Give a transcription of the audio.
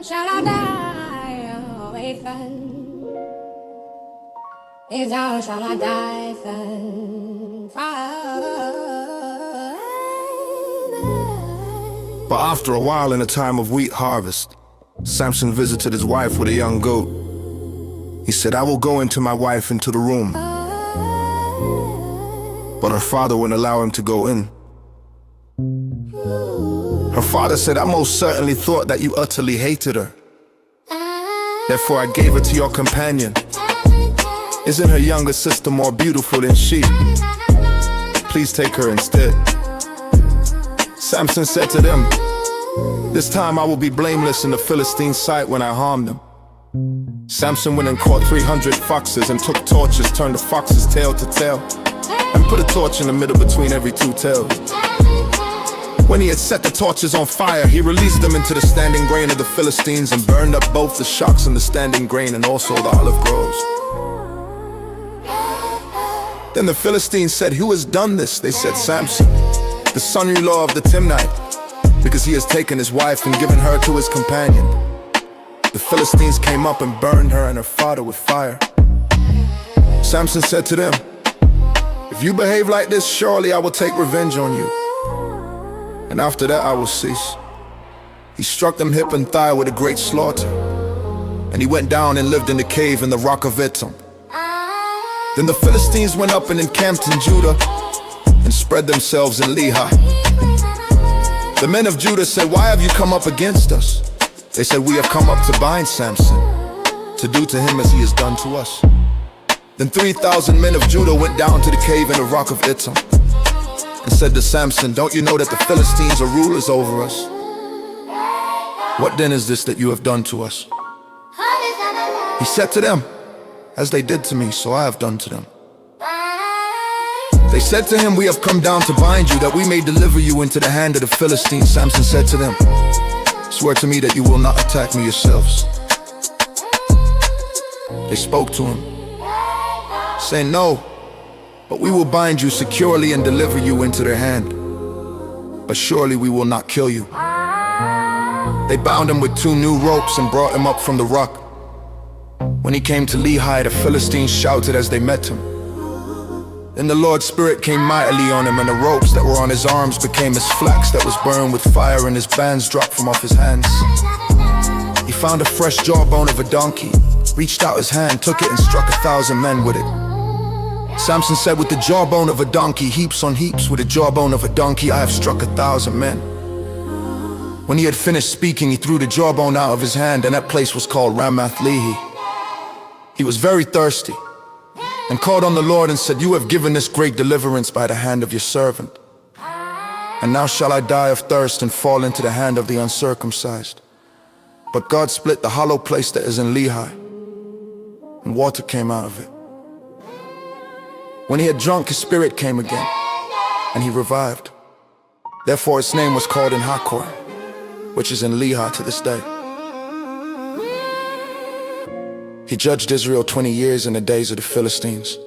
shall I die awakened? If thou shall I die then But after a while, in a time of wheat harvest, Samson visited his wife with a young goat. He said, "I will go into my wife into the room." But her father wouldn't allow him to go in. Her father said, "I most certainly thought that you utterly hated her. Therefore I gave her to your companion. Isn't her younger sister more beautiful than she? Please take her instead." Samson said to them, "This time I will be blameless in the Philistines' sight when I harm them." Samson went and caught 300 foxes and took torches, turned the fox's tail to tail, and put a torch in the middle between every two tails. When he had set the torches on fire, he released them into the standing grain of the Philistines and burned up both the shocks and the standing grain and also the olive groves. Then the Philistines said, "Who has done this?" They said, "Samson, the son-in-law of the Timnite, because he has taken his wife and given her to his companion." The Philistines came up and burned her and her father with fire. Samson said to them, "If you behave like this, surely I will take revenge on you, and after that I will cease." He struck them hip and thigh with a great slaughter, and he went down and lived in the cave in the rock of Etam. Then the Philistines went up and encamped in Judah and spread themselves in Lehi. The men of Judah said, "Why have you come up against us?" They said, "We have come up to bind Samson, to do to him as he has done to us." Then 3,000 men of Judah went down to the cave in the rock of Etam and said to Samson, "Don't you know that the Philistines are rulers over us? What then is this that you have done to us?" He said to them, "As they did to me, so I have done to them." They said to him, "We have come down to bind you, that we may deliver you into the hand of the Philistines." Samson said to them, "Swear to me that you will not attack me yourselves." They spoke to him, saying, "No, but we will bind you securely and deliver you into their hand. But surely we will not kill you." They bound him with 2 new ropes and brought him up from the rock. When he came to Lehi, the Philistines shouted as they met him. Then the Lord's Spirit came mightily on him, and the ropes that were on his arms became as flax that was burned with fire, and his bands dropped from off his hands. He found a fresh jawbone of a donkey, reached out his hand, took it, and struck 1,000 men with it. Samson said, "With the jawbone of a donkey, heaps on heaps, with the jawbone of a donkey, I have struck 1,000 men." When he had finished speaking, he threw the jawbone out of his hand, and that place was called Ramath-Lehi. He was very thirsty and called on the Lord and said, "You have given this great deliverance by the hand of your servant. And now shall I die of thirst and fall into the hand of the uncircumcised?" But God split the hollow place that is in Lehi, and water came out of it. When he had drunk, his spirit came again, and he revived. Therefore its name was called En-Hakkore, which is in Lehi to this day. He judged Israel 20 years in the days of the Philistines.